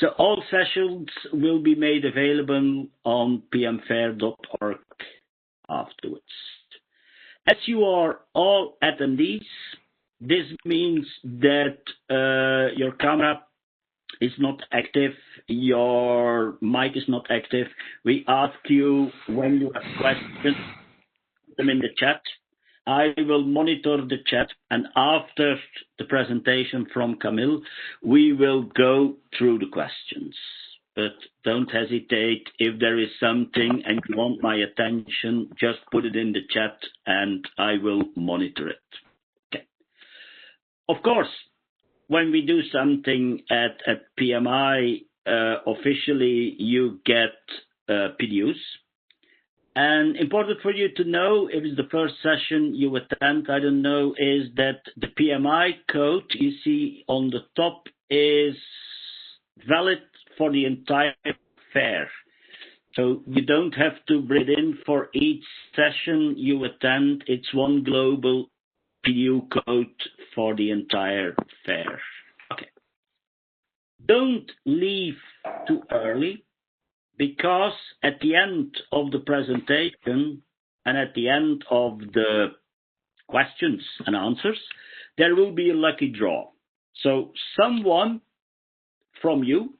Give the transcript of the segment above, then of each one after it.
So all sessions will be made available on pmfair.org afterwards. As you are all attendees, this means that your camera is not active, your mic is not active. We ask you when you have questions, put them in the chat. I will monitor the chat, and after the presentation from Kamil, we will go through the questions. But don't hesitate. If there is something and you want my attention, just put it in the chat and I will monitor it. Okay. Of course, when we do something at PMI, officially you get PDUs. And important for you to know, if it's the first session you attend, I don't know, is that the PMI code you see on the top is valid for the entire fair. So you don't have to bring it in for each session you attend. It's one global PDU code for the entire fair. Okay. Don't leave too early, because at the end of the presentation and at the end of the questions and answers, there will be a lucky draw. So someone from you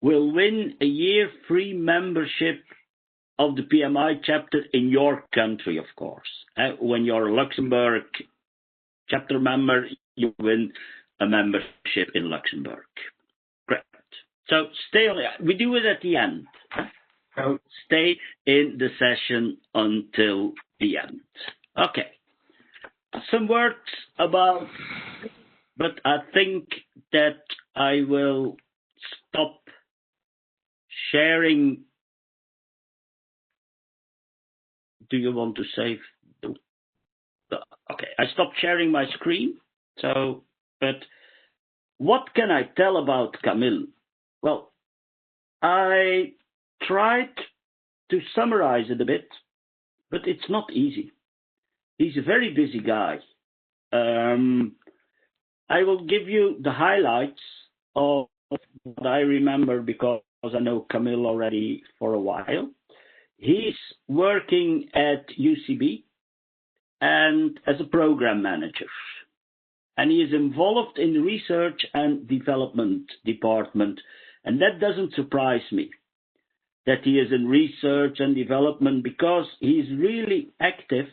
will win a year free membership of the PMI chapter in your country, of course. When you're a Luxembourg chapter member, you win a membership in Luxembourg. Great. So stay on. We do it at the end. So stay in the session until the end. Okay. Some words about, but I think that I will stop sharing. Do you want to save? Okay, I stopped sharing my screen. So, but what can I tell about Kamil? Well, I tried to summarize it a bit, but it's not easy. He's a very busy guy. I will give you the highlights of what I remember, because I know Kamil already for a while. He's working at UCB and as a program manager. And he is involved in the research and development department. And that doesn't surprise me, that he is in research and development, because he's really active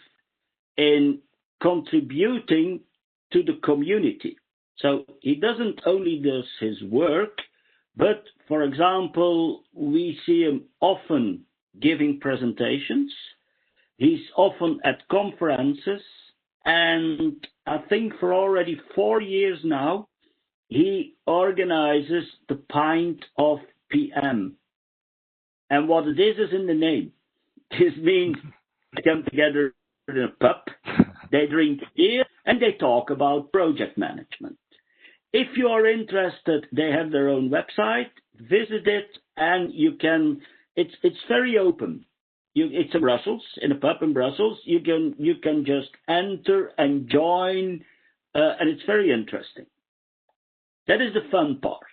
in contributing to the community. So he doesn't only does his work, but for example, we see him often giving presentations. He's often at conferences, and I think for already 4 years now, he organizes the Pint of PM. And what it is in the name. This means they come together in a pub, they drink beer, and they talk about project management. If you are interested, they have their own website, visit it, and you can, it's very open. It's in Brussels, in a pub in Brussels. You can just enter and join, and it's very interesting. That is the fun part.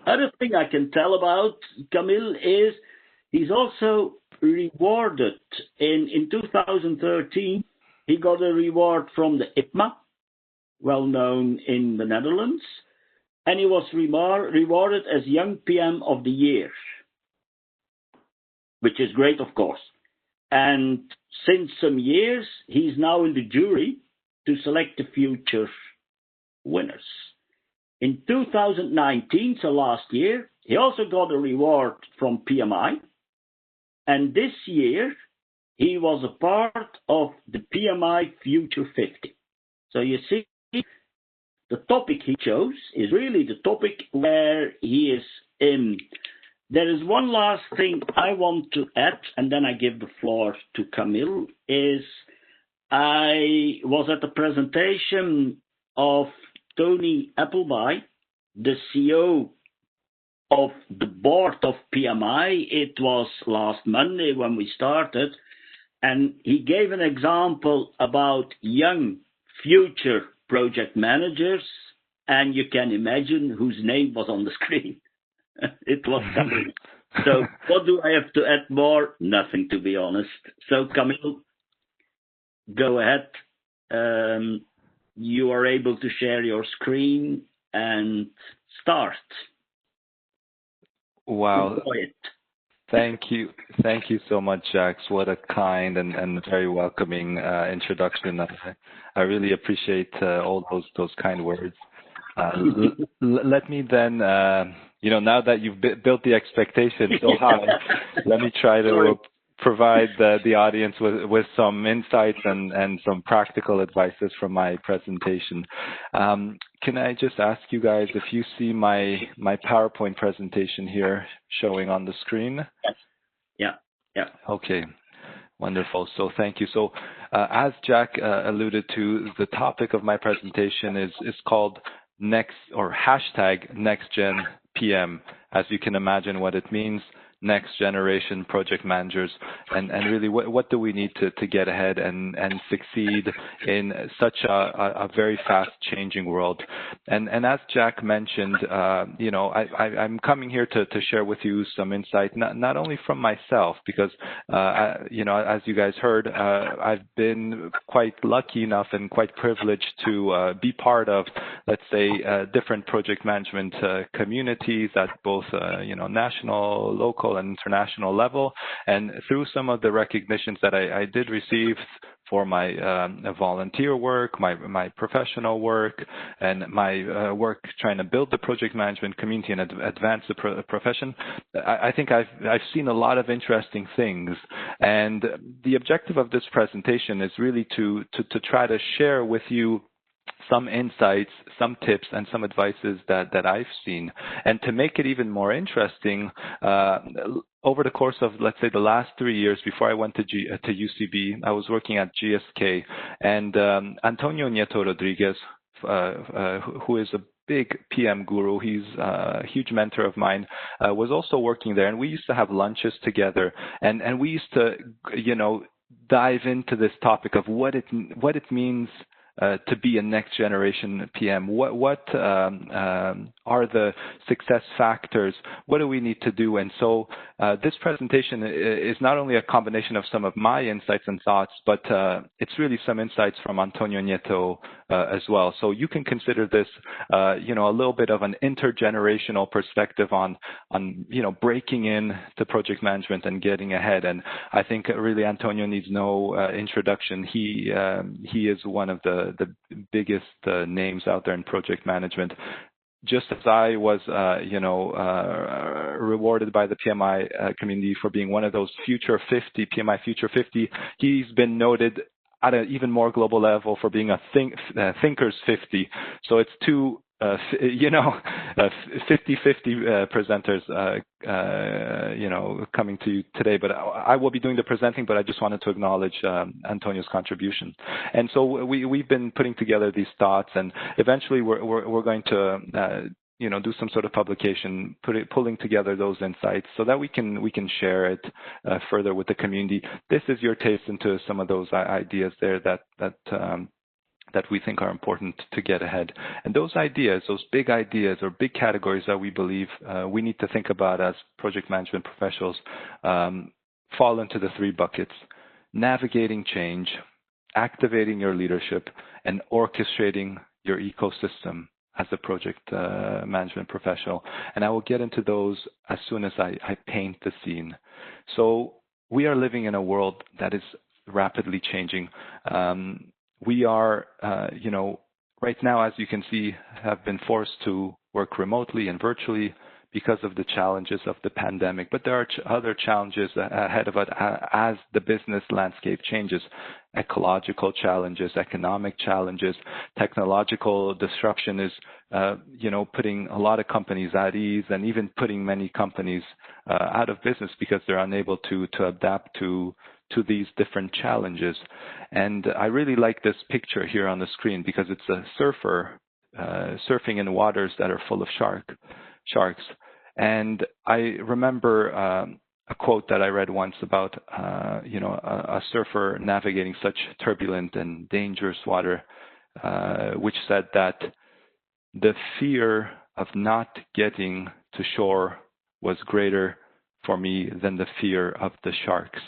Other thing I can tell about Kamil is he's also rewarded. In 2013, he got a reward from the IPMA, well known in the Netherlands, and he was rewarded as Young PM of the Year, which is great, of course. And since some years, he's now in the jury to select the future winners. In 2019, so last year, he also got a reward from PMI. And this year, he was a part of the PMI Future 50. So you see, the topic he chose is really the topic where he is in. There is one last thing I want to add, and then I give the floor to Kamil, is I was at the presentation of Tony Appleby, the CEO of the board of PMI. It was last Monday when we started, and he gave an example about young future project managers, and you can imagine whose name was on the screen. It was Kamil. So what do I have to add more? Nothing, to be honest. So Kamil, go ahead. You are able to share your screen and start. Wow. Enjoy it. Thank you. Thank you so much, Jax. What a kind and very welcoming introduction. I really appreciate all those kind words. Let me then, now that you've built the expectation so high, let me try to provide the audience with some insights and some practical advices from my presentation. Can I just ask you guys if you see my PowerPoint presentation here showing on the screen? Yes. Yeah. Okay. Wonderful. So thank you. So as Jack alluded to, the topic of my presentation is called #NextGenPM. As you can imagine what it means, next generation project managers, and really what do we need to get ahead and succeed in such a very fast changing world. And as Jack mentioned, I'm coming here to share with you some insight, not only from myself, because as you guys heard, I've been quite lucky enough and quite privileged to be part of, let's say, different project management communities at both national, local, and international level. And through some of the recognitions that I did receive for my volunteer work, my professional work, and my work trying to build the project management community and advance the profession, I think I've seen a lot of interesting things. And the objective of this presentation is really to try to share with you some insights, some tips, and some advices that I've seen. And to make it even more interesting, over the course of, let's say, the last 3 years before I went to UCB, I was working at GSK, and Antonio Nieto Rodriguez, who is a big PM guru, he's a huge mentor of mine, was also working there, and we used to have lunches together, and we used to, dive into this topic of what it means to be a next generation PM. What are the success factors? What do we need to do? And so this presentation is not only a combination of some of my insights and thoughts, but it's really some insights from Antonio Nieto as well. So you can consider this, a little bit of an intergenerational perspective on breaking in to project management and getting ahead. And I think really Antonio needs no introduction. He is one of the biggest names out there in project management. Just as I was, rewarded by the PMI community for being one of those Future 50, PMI Future 50, he's been noted at an even more global level for being a Thinkers 50. So it's two 50-50 presenters, coming to you today. But I will be doing the presenting, but I just wanted to acknowledge Antonio's contribution. And so we've been putting together these thoughts, and eventually we're going to do some sort of publication, pulling together those insights so that we can share it further with the community. This is your taste into some of those ideas there that we think are important to get ahead. And those ideas, those big ideas or big categories that we believe we need to think about as project management professionals fall into the three buckets: navigating change, activating your leadership, and orchestrating your ecosystem as a project management professional. And I will get into those as soon as I paint the scene. So we are living in a world that is rapidly changing. We are, right now, as you can see, have been forced to work remotely and virtually because of the challenges of the pandemic. But there are other challenges ahead of it as the business landscape changes: ecological challenges, economic challenges, technological disruption is, putting a lot of companies at ease and even putting many companies out of business because they're unable to adapt to these different challenges. And I really like this picture here on the screen because it's a surfer surfing in waters that are full of sharks. And I remember a quote that I read once about, a surfer navigating such turbulent and dangerous water, which said that the fear of not getting to shore was greater for me than the fear of the sharks.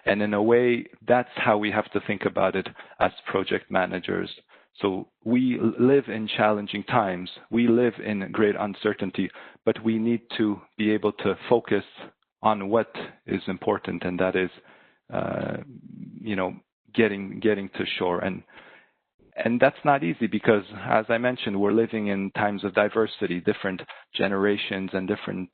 And in a way, that's how we have to think about it as project managers. So we live in challenging times. We live in great uncertainty, but we need to be able to focus on what is important, and that is, getting to shore. And that's not easy because, as I mentioned, we're living in times of diversity. Different generations and different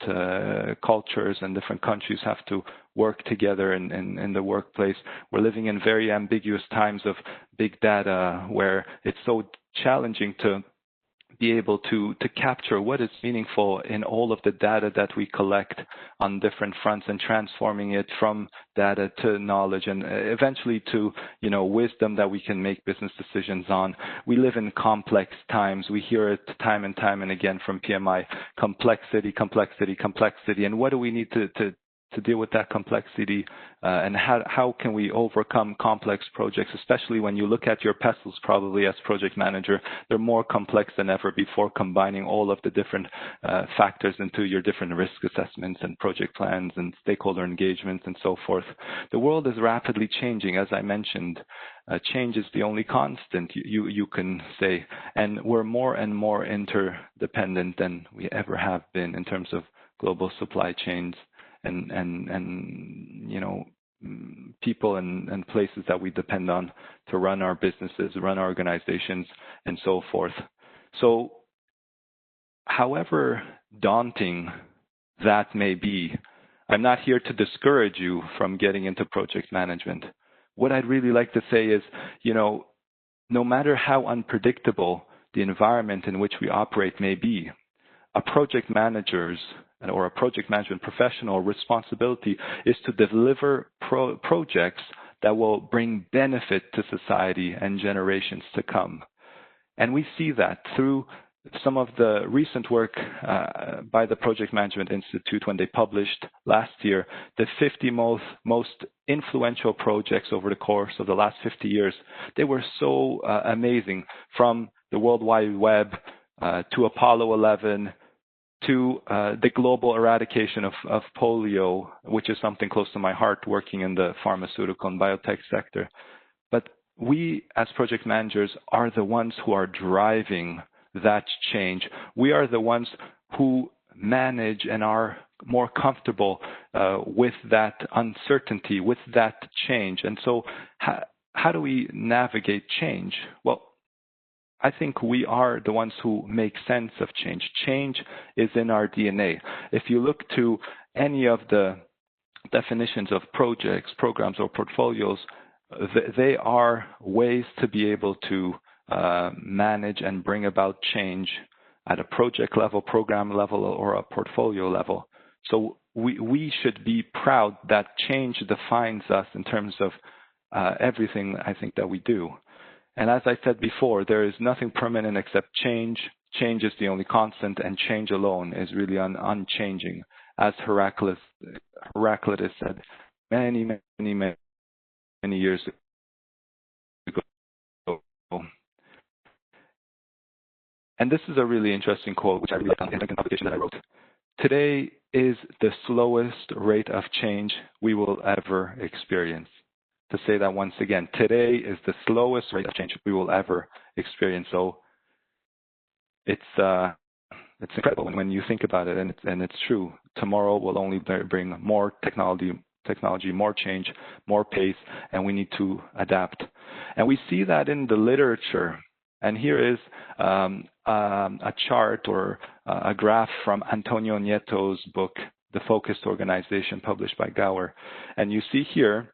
cultures and different countries have to work together in the workplace. We're living in very ambiguous times of big data where it's so challenging to be able to capture what is meaningful in all of the data that we collect on different fronts and transforming it from data to knowledge and eventually to, wisdom that we can make business decisions on. We live in complex times. We hear it time and time and again from PMI, complexity. And what do we need to deal with that complexity, and how can we overcome complex projects, especially when you look at your PESTLs probably as project manager, they're more complex than ever before, combining all of the different factors into your different risk assessments and project plans and stakeholder engagements and so forth. The world is rapidly changing, as I mentioned. Change is the only constant, you can say, and we're more and more interdependent than we ever have been in terms of global supply chains and people and places that we depend on to run our businesses, run our organizations, and so forth. So however daunting that may be, I'm not here to discourage you from getting into project management. What I'd really like to say is, no matter how unpredictable the environment in which we operate may be, a project manager's or a project management professional responsibility is to deliver projects that will bring benefit to society and generations to come. And we see that through some of the recent work by the Project Management Institute when they published last year the 50 most influential projects over the course of the last 50 years. They were so amazing, from the World Wide Web to Apollo 11, to the global eradication of polio, which is something close to my heart, working in the pharmaceutical and biotech sector. But we, as project managers, are the ones who are driving that change. We are the ones who manage and are more comfortable with that uncertainty, with that change. And so how do we navigate change? Well, I think we are the ones who make sense of change. Change is in our DNA. If you look to any of the definitions of projects, programs, or portfolios, they are ways to be able to manage and bring about change at a project level, program level, or a portfolio level. So we should be proud that change defines us in terms of everything I think that we do. And as I said before, there is nothing permanent except change. Change is the only constant, and change alone is really unchanging. As Heraclitus said many years ago. And this is a really interesting quote, which I really like in the publication that I wrote. Today is the slowest rate of change we will ever experience. To say that once again, today is the slowest rate of change we will ever experience. So it's incredible when you think about it, and it's true. Tomorrow will only bring more technology, more change, more pace, and we need to adapt. And we see that in the literature. And here is a chart or a graph from Antonio Nieto's book, The Focused Organization, published by Gower. And you see here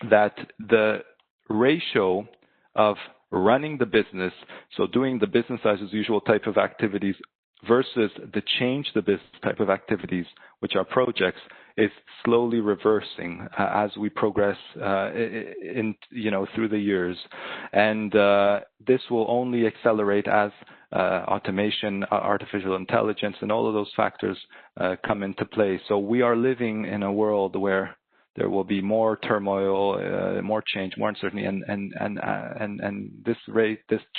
that the ratio of running the business, so doing the business as usual type of activities, versus the change the business type of activities, which are projects, is slowly reversing as we progress through the years. And this will only accelerate as automation, artificial intelligence, and all of those factors come into play. So we are living in a world where there will be more turmoil, more change, more uncertainty, and this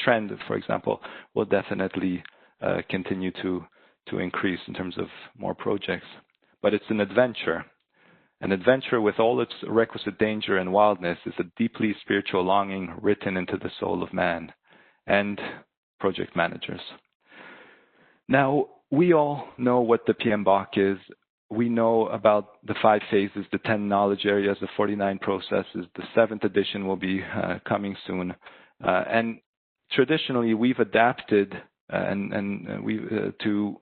trend, for example, will definitely continue to increase in terms of more projects. but it's an adventure. An adventure with all its requisite danger and wildness is a deeply spiritual longing written into the soul of man and project managers. Now, we all know what the PMBOK is. We know about the 5 phases, the 10 knowledge areas, the 49 processes. The 7th edition will be coming soon. And traditionally, we've adapted to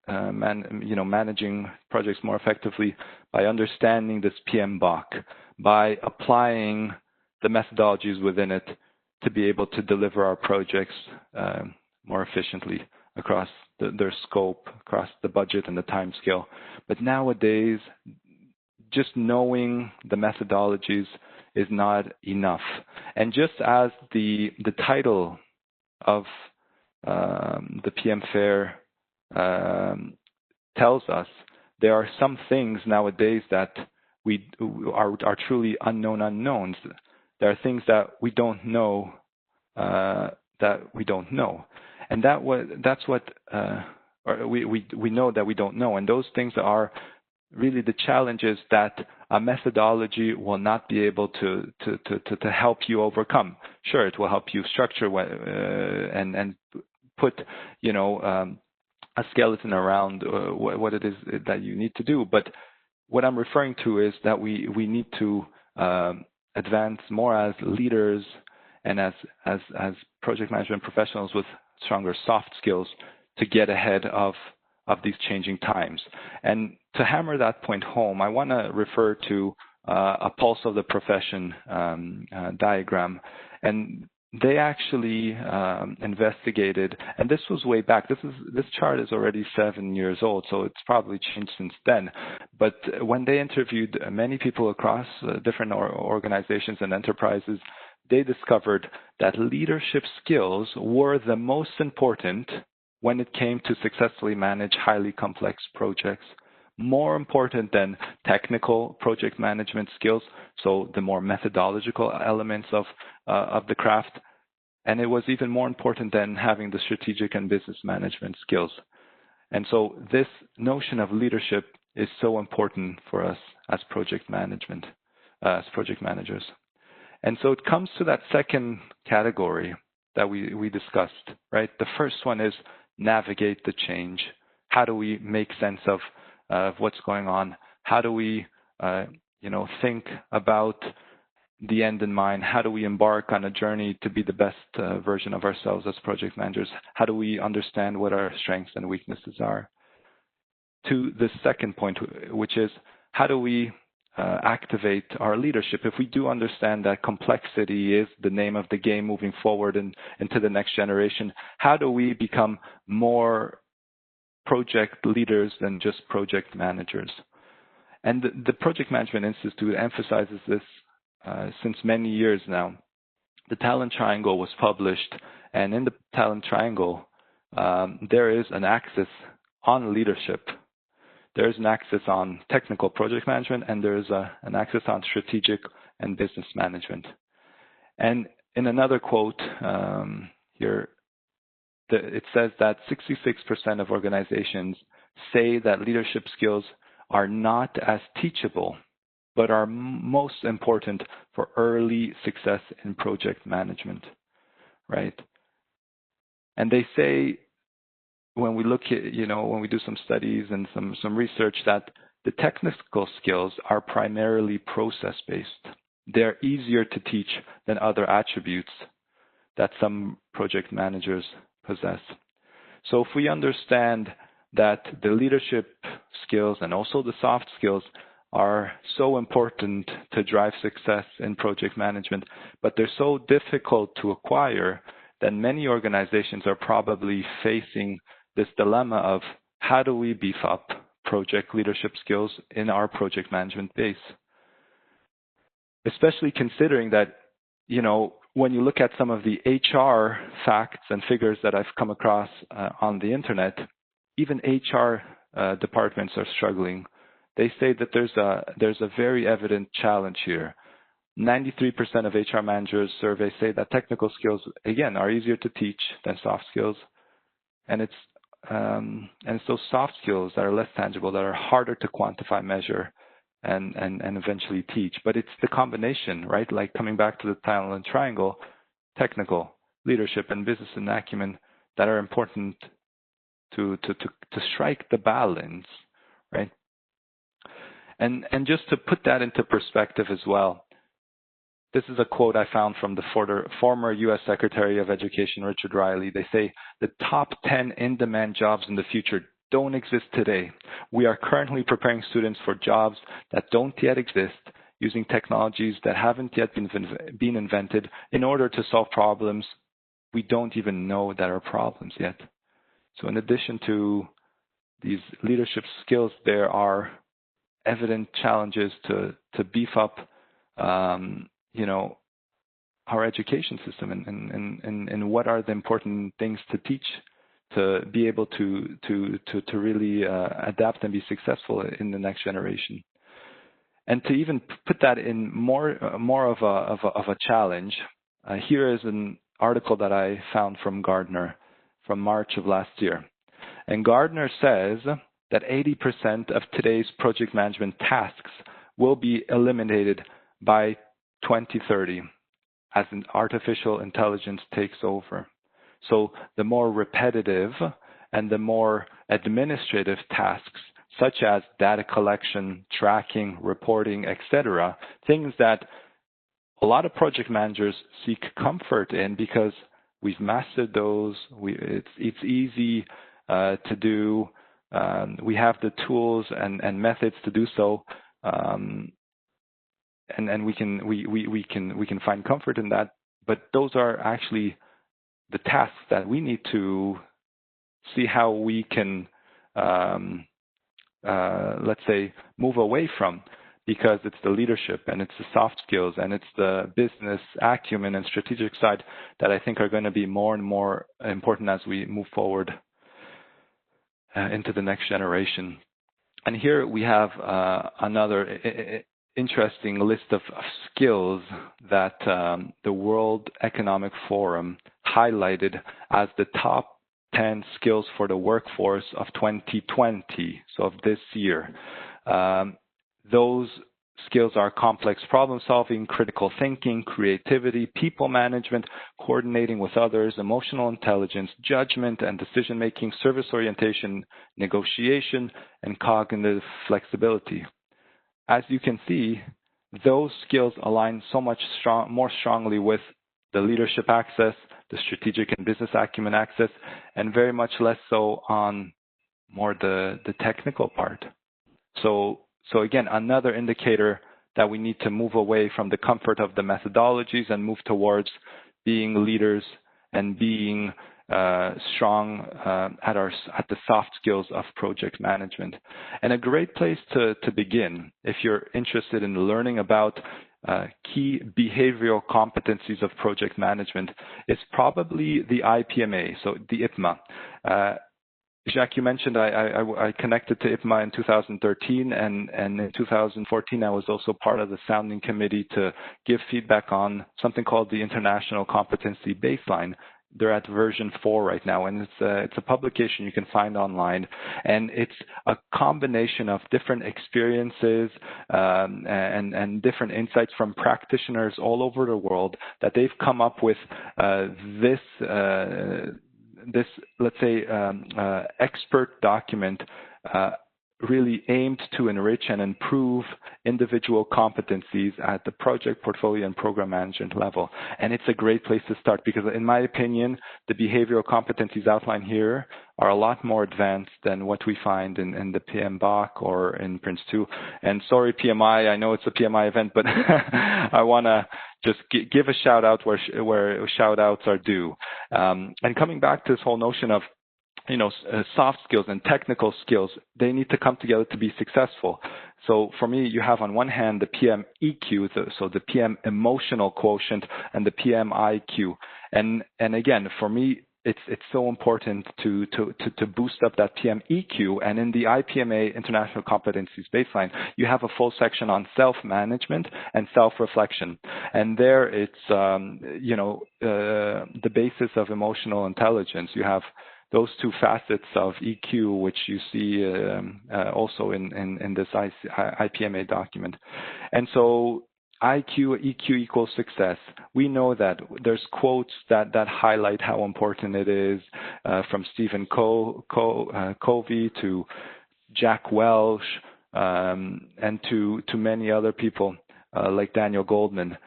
managing projects more effectively by understanding this PMBOK, by applying the methodologies within it to be able to deliver our projects more efficiently across their scope, across the budget and the time scale. But nowadays, just knowing the methodologies is not enough. And just as the title of the PM Fair tells us, there are some things nowadays that are truly unknown unknowns. There are things that we don't know and that's what we know that we don't know. And those things are really the challenges that a methodology will not be able to help you overcome. Sure, it will help you structure and put a skeleton around what it is that you need to do. But what I'm referring to is that we need to advance more as leaders and as project management professionals with stronger soft skills to get ahead of these changing times. And to hammer that point home, I want to refer to a pulse of the profession diagram. And they actually investigated, and this was way back. This chart is already 7 years old, so it's probably changed since then. But when they interviewed many people across different organizations and enterprises, they discovered that leadership skills were the most important when it came to successfully manage highly complex projects, more important than technical project management skills, so the more methodological elements of the craft. And it was even more important than having the strategic and business management skills. And so this notion of leadership is so important for us as project managers. And so it comes to that second category that we discussed, right? The first one is navigate the change. How do we make sense of what's going on? How do we, think about the end in mind? How do we embark on a journey to be the best version of ourselves as project managers? How do we understand what our strengths and weaknesses are? To the second point, which is how do we activate our leadership? If we do understand that complexity is the name of the game moving forward and into the next generation, how do we become more project leaders than just project managers? And the Project Management Institute emphasizes this since many years now. The Talent Triangle was published, and in the Talent Triangle, there is an axis on leadership. There is an axis on technical project management, and there is an axis on strategic and business management. And in another quote here, it says that 66% of organizations say that leadership skills are not as teachable, but are most important for early success in project management, right? And they say, when we look at, when we do some studies and some research, that the technical skills are primarily process-based. They're easier to teach than other attributes that some project managers possess. So if we understand that the leadership skills and also the soft skills are so important to drive success in project management, but they're so difficult to acquire, then many organizations are probably facing this dilemma of how do we beef up project leadership skills in our project management base? Especially considering that, when you look at some of the HR facts and figures that I've come across on the internet, even HR departments are struggling. They say that there's a very evident challenge here. 93% of HR managers surveys say that technical skills, again, are easier to teach than soft skills. And it's it's those soft skills that are less tangible, that are harder to quantify, measure, and eventually teach. But it's the combination, right? Like coming back to the talent triangle, technical, leadership, and business and acumen that are important to strike the balance, right? And just to put that into perspective as well, this is a quote I found from the former U.S. Secretary of Education, Richard Riley. They say, the top 10 in-demand jobs in the future don't exist today. We are currently preparing students for jobs that don't yet exist, using technologies that haven't yet been invented in order to solve problems we don't even know that are problems yet. So in addition to these leadership skills, there are evident challenges to beef up our education system and what are the important things to teach to be able to really adapt and be successful in the next generation. And to even put that in more of a challenge, here is an article that I found from Gardner from March of last year. And Gardner says that 80% of today's project management tasks will be eliminated by 2030 as an artificial intelligence takes over. So the more repetitive and the more administrative tasks, such as data collection, tracking, reporting, etc., things that a lot of project managers seek comfort in because we've mastered those. It's easy to do. We have the tools and methods to do so, and we can find comfort in that. But those are actually the tasks that we need to see how we can, let's say, move away from, because it's the leadership and it's the soft skills and it's the business acumen and strategic side that I think are going to be more and more important as we move forward into the next generation. And here we have another interesting list of skills that the World Economic Forum highlighted as the top 10 skills for the workforce of 2020, so of this year. Those skills are complex problem solving, critical thinking, creativity, people management, coordinating with others, emotional intelligence, judgment and decision making, service orientation, negotiation, and cognitive flexibility. As you can see, those skills align so much more strongly with the leadership access, the strategic and business acumen access, and very much less so on more the technical part. So again, another indicator that we need to move away from the comfort of the methodologies and move towards being leaders and being strong at the soft skills of project management. And a great place to begin, if you're interested in learning about key behavioral competencies of project management, is probably the IPMA, so the IPMA. Jacques, you mentioned I connected to IPMA in 2013, and in 2014 I was also part of the sounding committee to give feedback on something called the International Competency Baseline. They're at version 4 right now, and it's a publication you can find online, and it's a combination of different experiences and different insights from practitioners all over the world that they've come up with this, let's say, expert document really aimed to enrich and improve individual competencies at the project, portfolio, and program management level. And it's a great place to start because, in my opinion, the behavioral competencies outlined here are a lot more advanced than what we find in the PMBOK or in Prince 2. And sorry, PMI, I know it's a PMI event, but I want to just give a shout out where shout outs are due. And coming back to this whole notion of soft skills and technical skills, they need to come together to be successful. So for me, you have on one hand the PM EQ, so the PM emotional quotient, and the PM IQ. And again, for me, it's so important to boost up that PM EQ. And in the IPMA International Competencies Baseline, you have a full section on self-management and self-reflection. And there it's, the basis of emotional intelligence. You have those two facets of EQ, which you see also in this IPMA document. And so IQ, EQ equals success. We know that there's quotes that highlight how important it is, from Stephen Covey to Jack Welch, and to many other people like Daniel Goldman.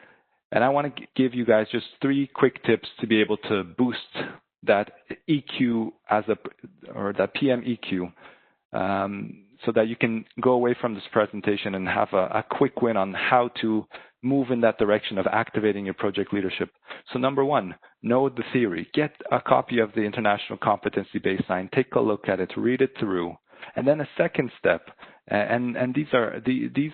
And I want to give you guys just 3 quick tips to be able to boost that EQ or that PM EQ, so that you can go away from this presentation and have a quick win on how to move in that direction of activating your project leadership. So number 1, know the theory. Get a copy of the International Competency Baseline. Take a look at it. Read it through. And then a second step, and these are these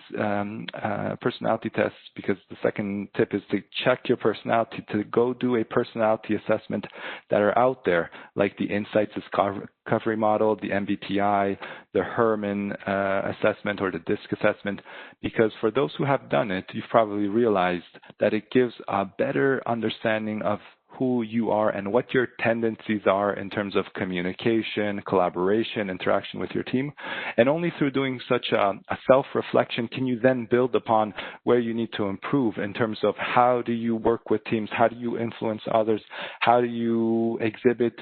personality tests, because the second tip is to check your personality, to go do a personality assessment that are out there, like the Insights Discovery Model, the MBTI, the Herman assessment, or the DISC assessment, because for those who have done it, you've probably realized that it gives a better understanding of who you are and what your tendencies are in terms of communication, collaboration, interaction with your team. And only through doing such a self-reflection can you then build upon where you need to improve in terms of how do you work with teams, how do you influence others, how do you exhibit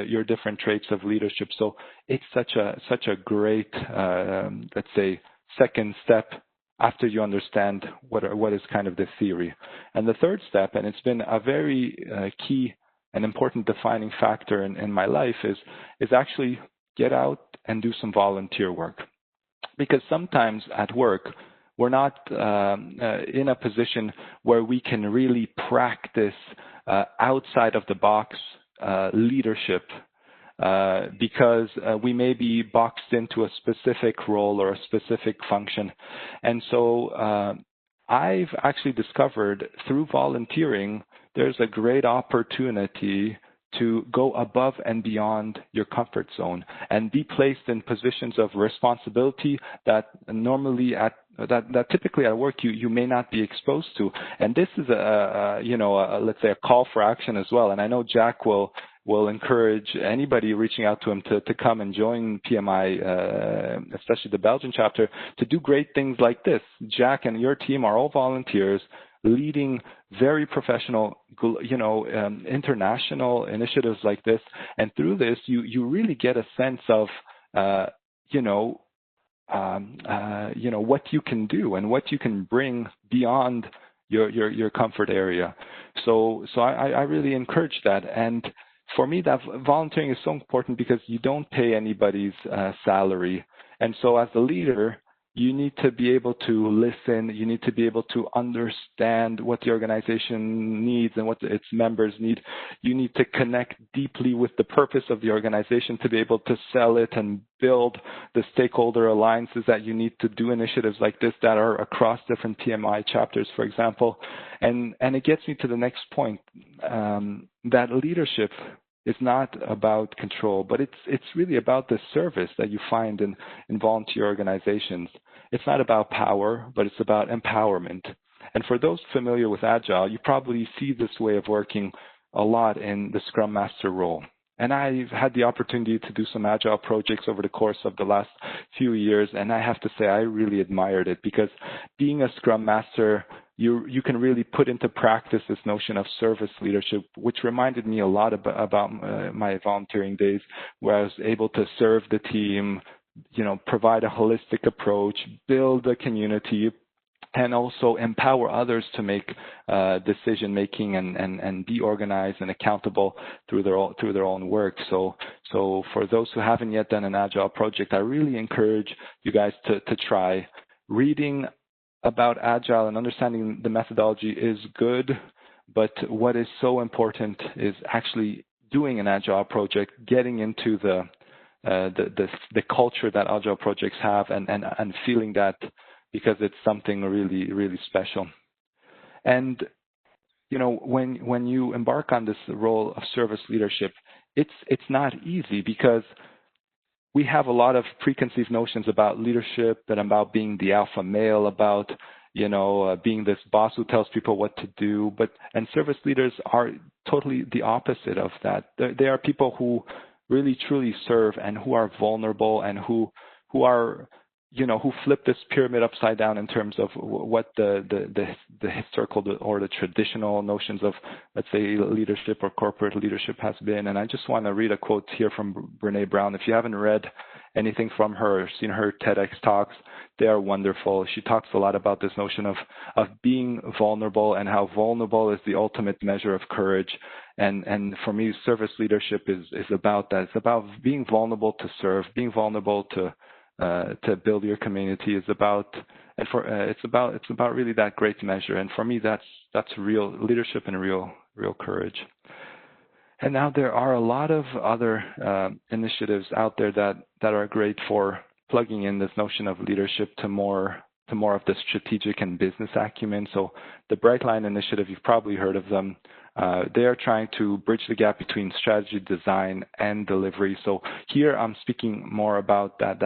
your different traits of leadership. So it's such a great, let's say, second step after you understand what is kind of the theory. And the third step, and it's been a very key and important defining factor in my life, is actually get out and do some volunteer work. Because sometimes at work, we're not in a position where we can really practice outside of the box leadership, because we may be boxed into a specific role or a specific function. And so I've actually discovered through volunteering, there's a great opportunity to go above and beyond your comfort zone and be placed in positions of responsibility that normally that typically at work you may not be exposed to. And this is let's say a call for action as well. And I know Jack will encourage anybody reaching out to him to come and join PMI, especially the Belgian chapter, to do great things like this. Jack and your team are all volunteers leading very professional, international initiatives like this. And through this, you really get a sense of, what you can do and what you can bring beyond your comfort area. So I really encourage that. And for me, that volunteering is so important because you don't pay anybody's salary. And so as a leader, you need to be able to listen. You need to be able to understand what the organization needs and what its members need. You need to connect deeply with the purpose of the organization to be able to sell it and build the stakeholder alliances that you need to do initiatives like this that are across different PMI chapters, for example. And it gets me to the next point, that leadership is not about control, but it's really about the service that you find in volunteer organizations. It's not about power, but it's about empowerment. And for those familiar with Agile, you probably see this way of working a lot in the Scrum Master role. And I've had the opportunity to do some Agile projects over the course of the last few years, and I have to say I really admired it, because being a Scrum Master, you can really put into practice this notion of service leadership, which reminded me a lot about my volunteering days, where I was able to serve the team, provide a holistic approach, build a community, and also empower others to make decision making and be organized and accountable through their own work. So for those who haven't yet done an Agile project, I really encourage you guys to try. Reading about Agile and understanding the methodology is good, but what is so important is actually doing an Agile project, getting into the culture that Agile projects have, and feeling that, because it's something really, really special. And when you embark on this role of service leadership, it's not easy, because we have a lot of preconceived notions about leadership and about being the alpha male, about being this boss who tells people what to do. And service leaders are totally the opposite of that. They are people who really truly serve and who are vulnerable and who are, who flip this pyramid upside down in terms of what the historical or the traditional notions of, let's say, leadership or corporate leadership has been. And I just want to read a quote here from Brené Brown. If you haven't read anything from her, seen her TEDx talks, they are wonderful. She talks a lot about this notion of being vulnerable and how vulnerable is the ultimate measure of courage. And for me, service leadership is about that. It's about being vulnerable to serve, being vulnerable to build your community. It's about really that great measure. And for me, that's real leadership and real courage. And now there are a lot of other initiatives out there that are great for plugging in this notion of leadership to more of the strategic and business acumen. So the Brightline Initiative, you've probably heard of them. They are trying to bridge the gap between strategy, design, and delivery. So here I'm speaking more about that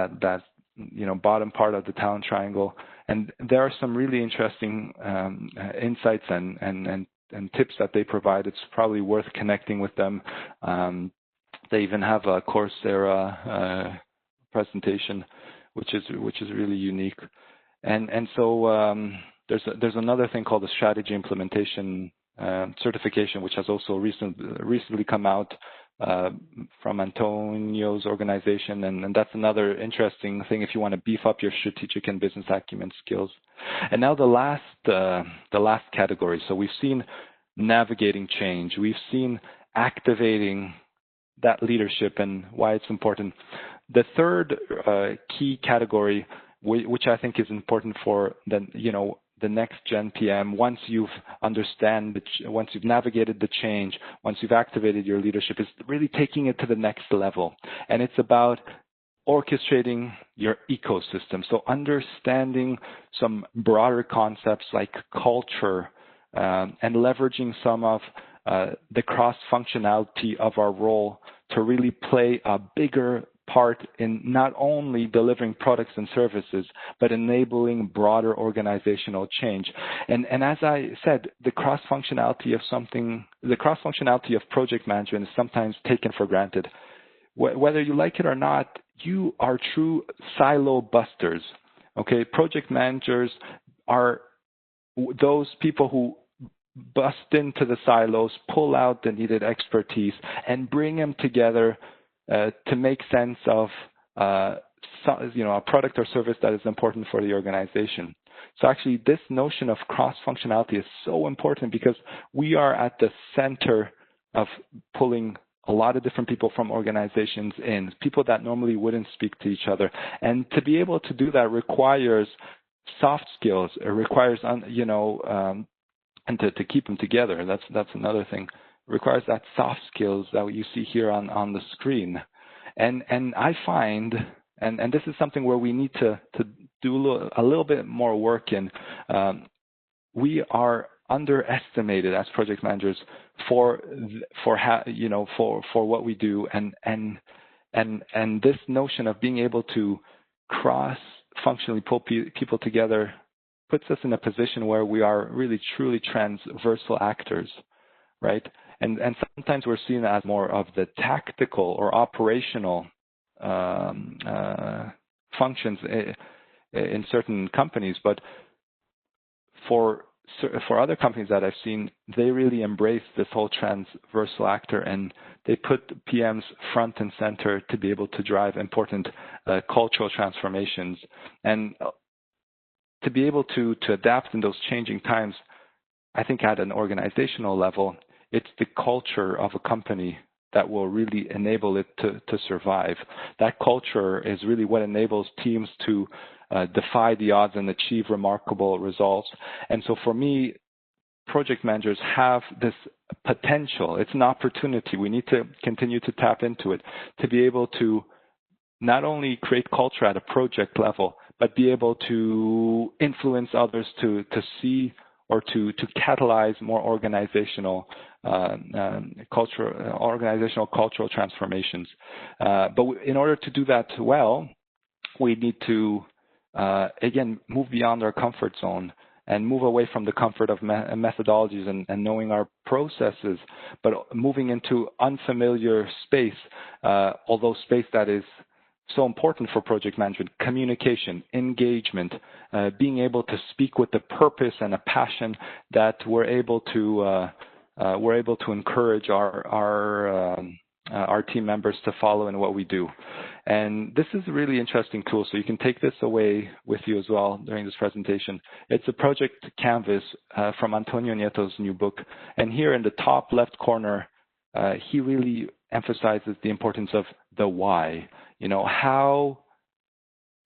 bottom part of the talent triangle. And there are some really interesting insights and tips that they provide. It's probably worth connecting with them. They even have a Coursera presentation, which is really unique. And so there's another thing called the strategy implementation certification, which has also recently come out from Antonio's organization, and that's another interesting thing if you want to beef up your strategic and business acumen skills. And now the last category. So we've seen navigating change. We've seen activating that leadership and why it's important. The third key category, which I think is important for the next gen PM, once you've navigated the change, once you've activated your leadership, is really taking it to the next level. And it's about orchestrating your ecosystem. So understanding some broader concepts like culture and leveraging some of the cross-functionality of our role to really play a bigger part in not only delivering products and services, but enabling broader organizational change. And as I said, the cross-functionality of project management is sometimes taken for granted. Whether you like it or not, you are true silo busters. Okay, project managers are those people who bust into the silos, pull out the needed expertise, and bring them together to make sense of a product or service that is important for the organization. So actually, this notion of cross-functionality is so important because we are at the center of pulling a lot of different people from organizations in, people that normally wouldn't speak to each other. And to be able to do that requires soft skills. It requires, and to keep them together. That's another thing. It requires that soft skills that you see here on the screen. And I find, and this is something where we need to do a little bit more work in. We are underestimated as project managers for what we do, and this notion of being able to cross-functionally pull people together puts us in a position where we are really truly transversal actors, right? And sometimes we're seen as more of the tactical or operational functions in certain companies, but for other companies that I've seen, they really embrace this whole transversal actor, and they put PMs front and center to be able to drive important cultural transformations. And to be able to adapt in those changing times, I think at an organizational level, it's the culture of a company that will really enable it to survive. That culture is really what enables teams to defy the odds and achieve remarkable results. And so for me, project managers have this potential. It's an opportunity. We need to continue to tap into it to be able to not only create culture at a project level, but be able to influence others to see or to catalyze more organizational cultural transformations. But in order to do that well, we need to again move beyond our comfort zone and move away from the comfort of methodologies and knowing our processes, but moving into unfamiliar space, although space that is so important for project management: communication, engagement, being able to speak with the purpose and a passion that we're able to encourage our team members to follow in what we do. And this is a really interesting tool, so you can take this away with you as well during this presentation. It's a project canvas from Antonio Nieto's new book. And here in the top left corner, he really emphasizes the importance of the why. You know, how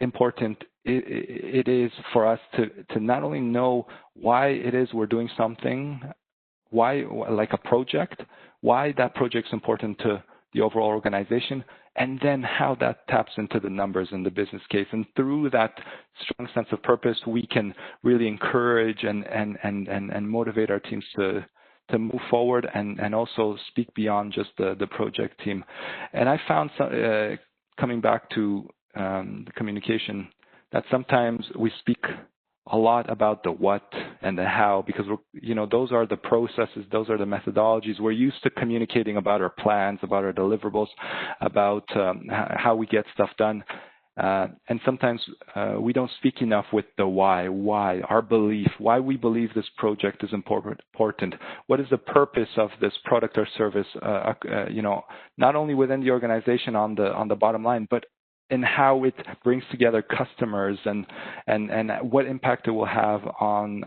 important it is for us to not only know why it is we're doing something, why, like a project, why that project's important to the overall organization, and then how that taps into the numbers in the business case. And through that strong sense of purpose, we can really encourage and motivate our teams to move forward and also speak beyond just the project team. And I found, coming back to the communication, that sometimes we speak a lot about the what and the how, because those are the processes, those are the methodologies. We're used to communicating about our plans, about our deliverables, about how we get stuff done. And sometimes we don't speak enough with the why, our belief, why we believe this project is important. What is the purpose of this product or service, not only within the organization on the bottom line, but in how it brings together customers and what impact it will have on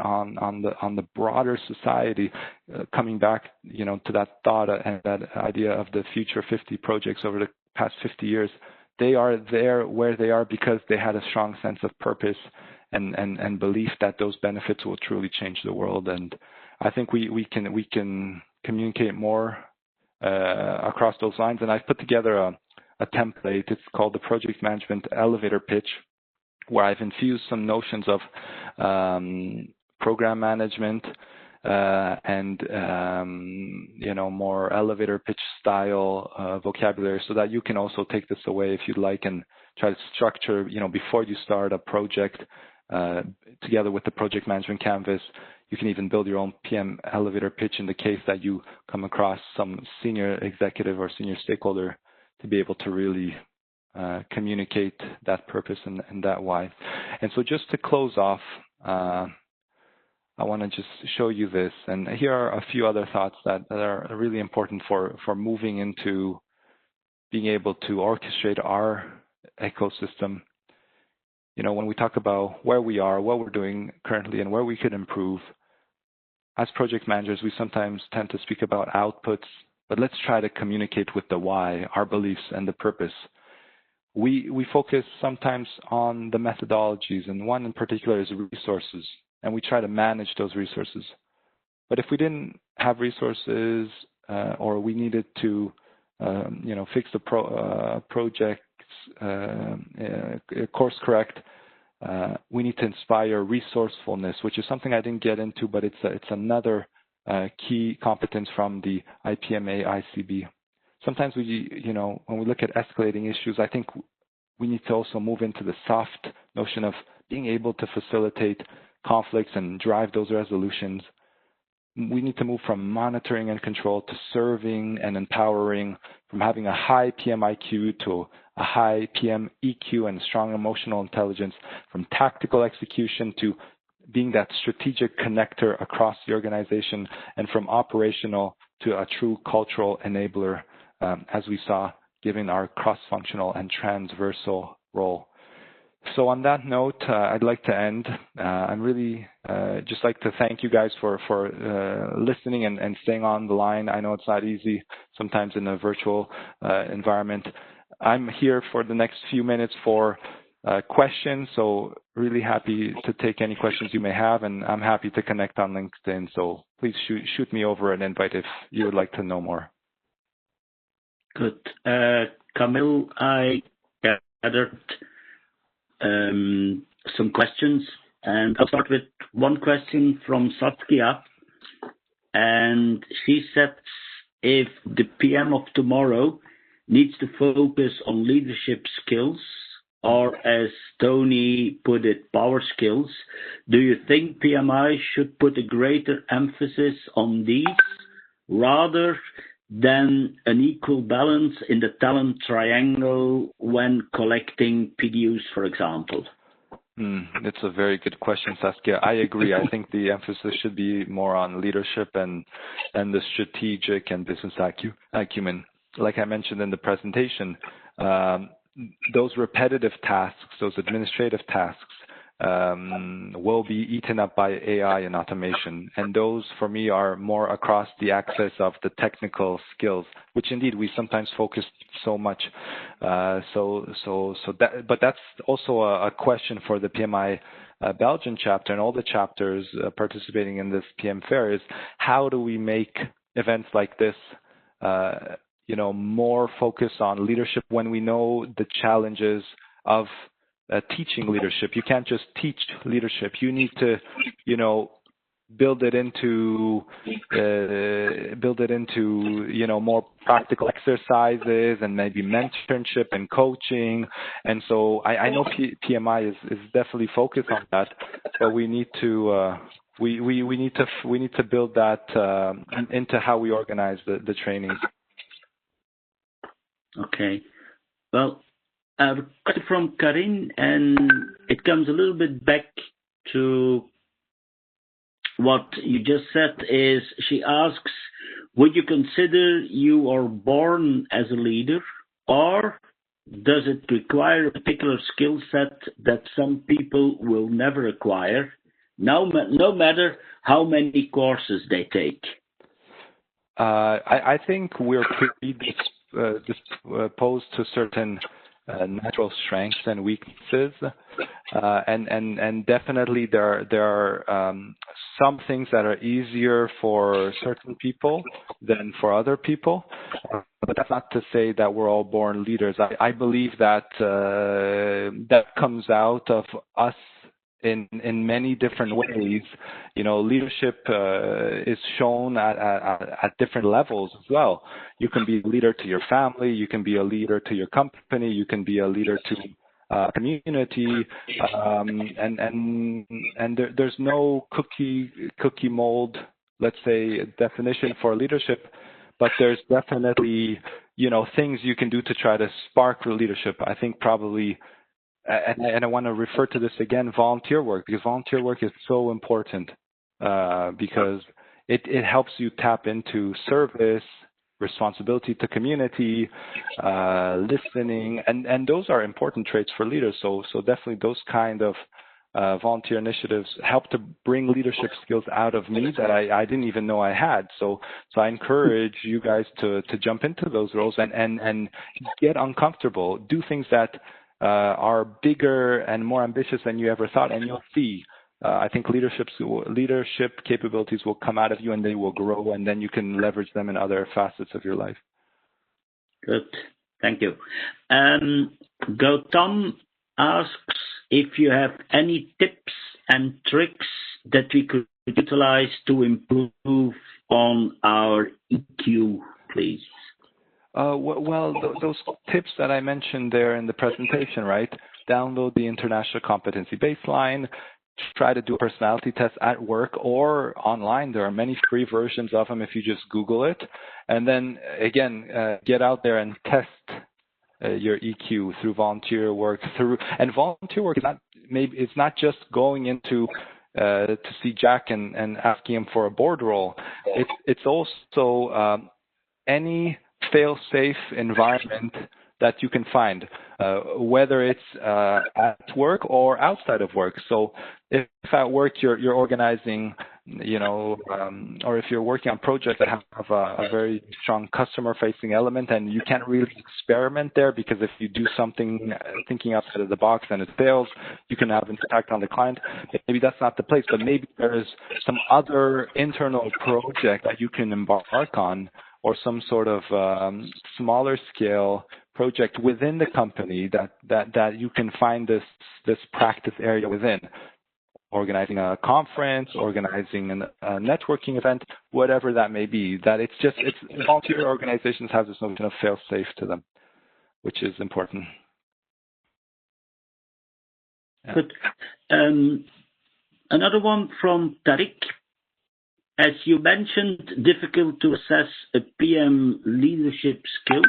the broader society. Coming back, to that thought and that idea of the future 50 projects over the past 50 years, they are there where they are because they had a strong sense of purpose and belief that those benefits will truly change the world. And I think we can communicate more across those lines. And I've put together a template. It's called the Project Management Elevator Pitch, where I've infused some notions of program management and more elevator pitch style vocabulary, so that you can also take this away if you'd like and try to structure, before you start a project together with the project management canvas. You can even build your own PM elevator pitch in the case that you come across some senior executive or senior stakeholder to be able to really communicate that purpose and that why. And so just to close off, I want to just show you this. And here are a few other thoughts that are really important for moving into being able to orchestrate our ecosystem. When we talk about where we are, what we're doing currently, and where we could improve, as project managers, we sometimes tend to speak about outputs, but let's try to communicate with the why, our beliefs, and the purpose. We focus sometimes on the methodologies, and one in particular is resources, and we try to manage those resources. But if we didn't have resources or we needed to, fix the projects, course correct, we need to inspire resourcewulness, which is something I didn't get into, but it's another key competence from the IPMA ICB. Sometimes when we look at escalating issues, I think we need to also move into the soft notion of being able to facilitate conflicts and drive those resolutions. We need to move from monitoring and control to serving and empowering, from having a high PMIQ to a high PM EQ and strong emotional intelligence, from tactical execution to being that strategic connector across the organization, and from operational to a true cultural enabler, as we saw, given our cross-functional and transversal role. So on that note, I'd like to end. I'm really just like to thank you guys for listening and staying on the line. I know it's not easy sometimes in a virtual environment. I'm here for the next few minutes for questions, so really happy to take any questions you may have, and I'm happy to connect on LinkedIn, so please shoot me over an invite if you would like to know more. Good. Kamil, I gathered some questions, and I'll start with one question from Saskia, and she said, if the PM of tomorrow needs to focus on leadership skills, or as Tony put it, power skills. Do you think PMI should put a greater emphasis on these rather than an equal balance in the talent triangle when collecting PDUs, for example? It's a very good question, Saskia. I agree. I think the emphasis should be more on leadership and the strategic and business acumen. Like I mentioned in the presentation, those repetitive tasks, those administrative tasks, will be eaten up by AI and automation. And those, for me, are more across the axis of the technical skills, which indeed we sometimes focus so much. But that's also a question for the PMI Belgian chapter and all the chapters participating in this PM Fair is how do we make events like this more focused on leadership when we know the challenges of teaching leadership. You can't just teach leadership. You need to, build it into more practical exercises and maybe mentorship and coaching. And so I know PMI is definitely focused on that, but we need to we need to build that into how we organize the trainings. Okay. Well, I have a question from Karin, and it comes a little bit back to what you just said. Is she asks, would you consider you are born as a leader, or does it require a particular skill set that some people will never acquire, no matter how many courses they take? I think we're predisposed to certain natural strengths and weaknesses, and definitely there are some things that are easier for certain people than for other people. But that's not to say that we're all born leaders. I believe that that comes out of us in many different ways. Leadership is shown at different levels as well. You can be a leader to your family, you can be a leader to your company, you can be a leader to community, and there's no cookie mold, let's say, definition for leadership, but there's definitely things you can do to try to spark leadership. I think probably. And I want to refer to this again, volunteer work, because volunteer work is so important because it helps you tap into service, responsibility to community, listening, and those are important traits for leaders. So definitely those kind of volunteer initiatives help to bring leadership skills out of me that I didn't even know I had. So I encourage you guys to jump into those roles and get uncomfortable, do things that are bigger and more ambitious than you ever thought, and you'll see. I think leadership capabilities will come out of you, and they will grow, and then you can leverage them in other facets of your life. Good, thank you. Gautam asks if you have any tips and tricks that we could utilize to improve on our EQ, please. Well, those tips that I mentioned there in the presentation, right? Download the International Competency Baseline, try to do a personality test at work or online. There are many free versions of them if you just Google it. And then, again, get out there and test your EQ through volunteer work. And volunteer work is it's not just going into to see Jack and asking him for a board role. It's also any fail-safe environment that you can find, whether it's at work or outside of work. So if at work you're organizing, or if you're working on projects that have a very strong customer-facing element and you can't really experiment there, because if you do something thinking outside of the box and it fails, you can have an impact on the client. Maybe that's not the place, but maybe there's some other internal project that you can embark on, or some sort of smaller scale project within the company that you can find this practice area within. Organizing a conference, organizing a networking event, whatever that may be. It's volunteer organizations have this notion of fail-safe to them, which is important. Yeah. Good. Another one from Tariq. As you mentioned, difficult to assess a PM leadership skills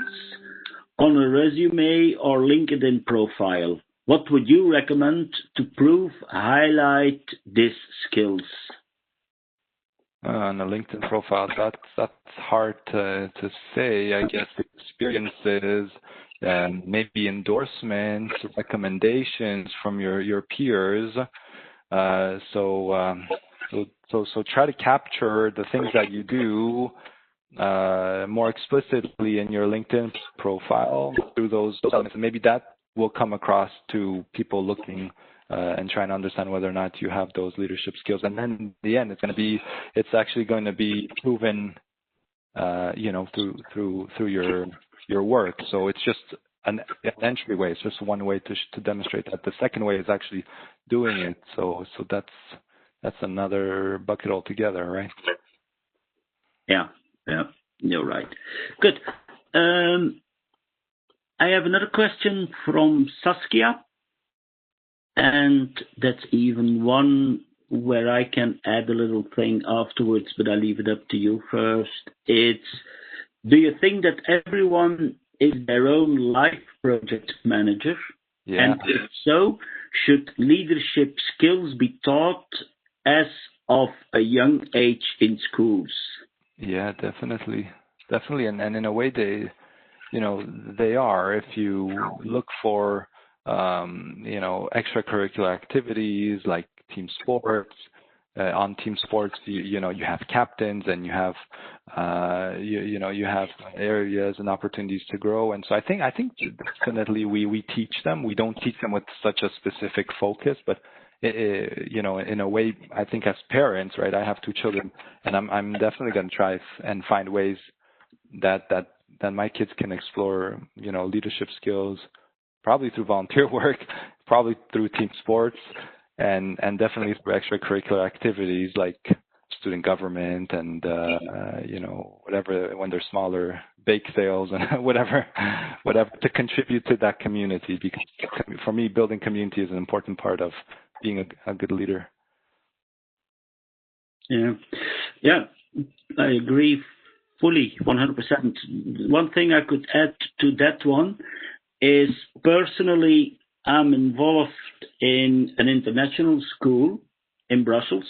on a resume or LinkedIn profile. What would you recommend to highlight these skills? On a LinkedIn profile, that's hard to say. I guess experiences, maybe endorsements, recommendations from your peers. So try to capture the things that you do more explicitly in your LinkedIn profile through those elements. And maybe that will come across to people looking and trying to understand whether or not you have those leadership skills. And then in the end, it's actually going to be proven, through your work. So it's just an entryway. It's just one way to demonstrate that. The second way is actually doing it. So that's another bucket altogether, right? Yeah, you're right. Good. I have another question from Saskia, and that's even one where I can add a little thing afterwards, but I'll leave it up to you first. It's, do you think that everyone is their own life project manager? Yeah. And if so, should leadership skills be taught as of a young age in schools? Yeah, definitely. And in a way they are. If you look for, extracurricular activities like team sports, on team sports, you have captains and you have, you have areas and opportunities to grow. And so I think definitely we teach them. We don't teach them with such a specific focus, but in a way, I think as parents, right, I have 2 children, and I'm definitely going to try and find ways that my kids can explore, leadership skills, probably through volunteer work, probably through team sports, and definitely through extracurricular activities like student government and, whatever, when they're smaller, bake sales and whatever, to contribute to that community. Because for me, building community is an important part of being a good leader. Yeah, I agree fully, 100%. One thing I could add to that one is personally, I'm involved in an international school in Brussels.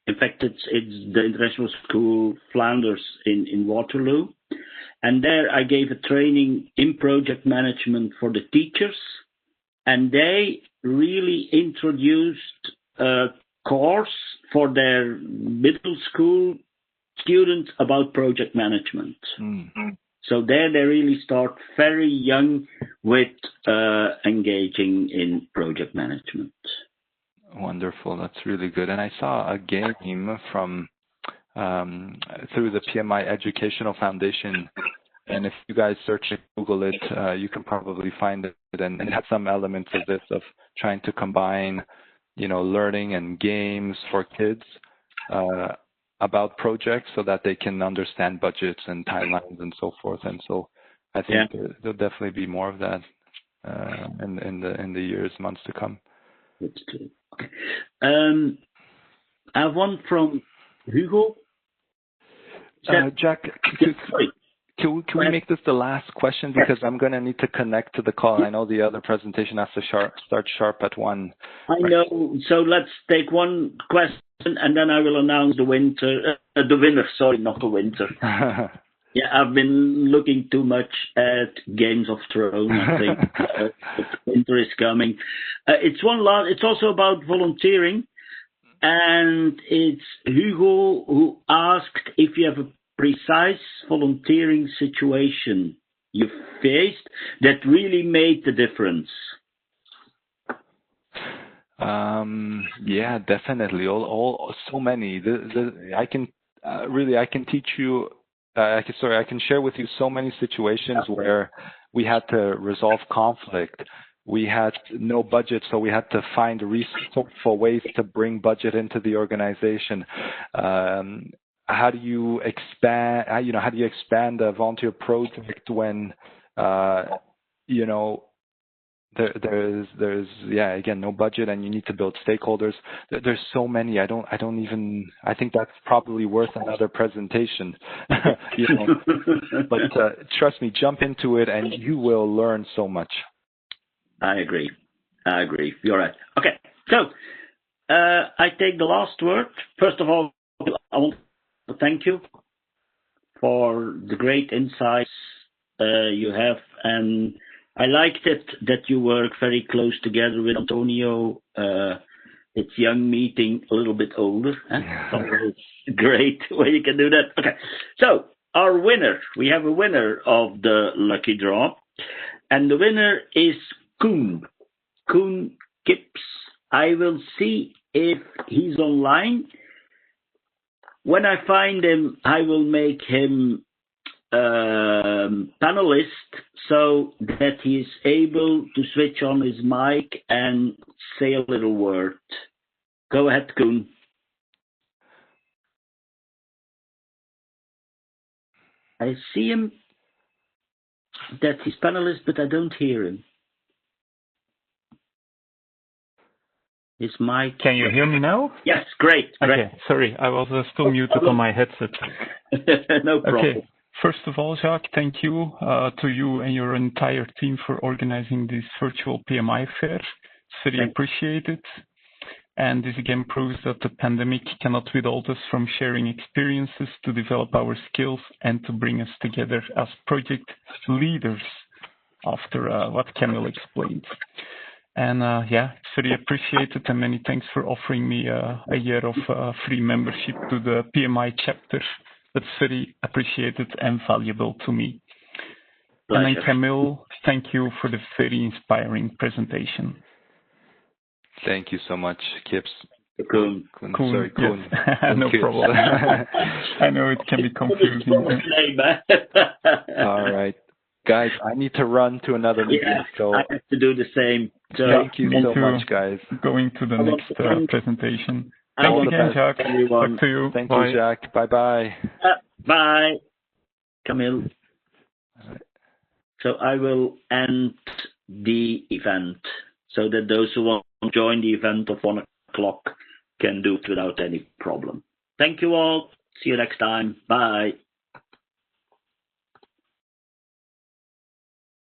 In fact, it's the International School Flanders in Waterloo. And there I gave a training in project management for the teachers. And they really introduced a course for their middle school students about project management. Mm-hmm. So there they really start very young with engaging in project management. Wonderful. That's really good. And I saw a game from through the PMI Educational Foundation. And if you guys search and Google it, you can probably find it. And it has some elements of this, of trying to combine, learning and games for kids about projects so that they can understand budgets and timelines and so forth. And so I think there'll definitely be more of that in the months to come. That's true. Okay. I have one from Hugo. Jack, can we make this the last question, because I'm going to need to connect to the call. I know the other presentation has to start sharp at 1. I know. So let's take one question, and then I will announce the winner. Sorry, not the winter. Yeah, I've been looking too much at Games of Thrones. I think but winter is coming. It's also about volunteering, and it's Hugo who asked if you have a precise volunteering situation you faced that really made the difference. Yeah, definitely. So many. I can teach you. I can share with you so many situations where we had to resolve conflict. We had no budget, so we had to find resourceful ways to bring budget into the organization. How do you expand? How do you expand a volunteer project when, there's again, no budget, and you need to build stakeholders. There's so many. I think that's probably worth another presentation. But trust me, jump into it and you will learn so much. I agree. You're right. Okay, so I take the last word. First of all, I want to thank you for the great insights you have, and I liked it that you work very close together with Antonio. It's young meeting a little bit older. So it's great when you can do that. Okay, so our winner, we have a winner of the lucky draw, and the winner is Koen Kips. I will see if he's online. When I find him, I will make him panelist so that he is able to switch on his mic and say a little word. Go ahead, Koen. I see him, that he's panelist, but I don't hear him. His mic. Can you hear me now? Yes, great. Okay, sorry, I was still muted on my headset. No problem. Okay, first of all, Jacques, thank you to you and your entire team for organizing this virtual PMI fair. It's very appreciated. And this again proves that the pandemic cannot withhold us from sharing experiences to develop our skills and to bring us together as project leaders after what Kamil explained. And it's very appreciated, and many thanks for offering me a year of free membership to the PMI chapter. That's very appreciated and valuable to me. Pleasure. And then Kamil, thank you for the very inspiring presentation. Thank you so much, Kips. Koen. Sorry, Koen. Yes. No problem. I know it can be confusing. All right. Guys, I need to run to another meeting, so I have to do the same. So thank you so much, guys. Going to the next presentation. Thank you again, Jacques. Talk to you. Thank Bye. you, Jacques. Bye-bye. Bye, Kamil. So I will end the event so that those who want to join the event of 1 o'clock can do it without any problem. Thank you all. See you next time. Bye.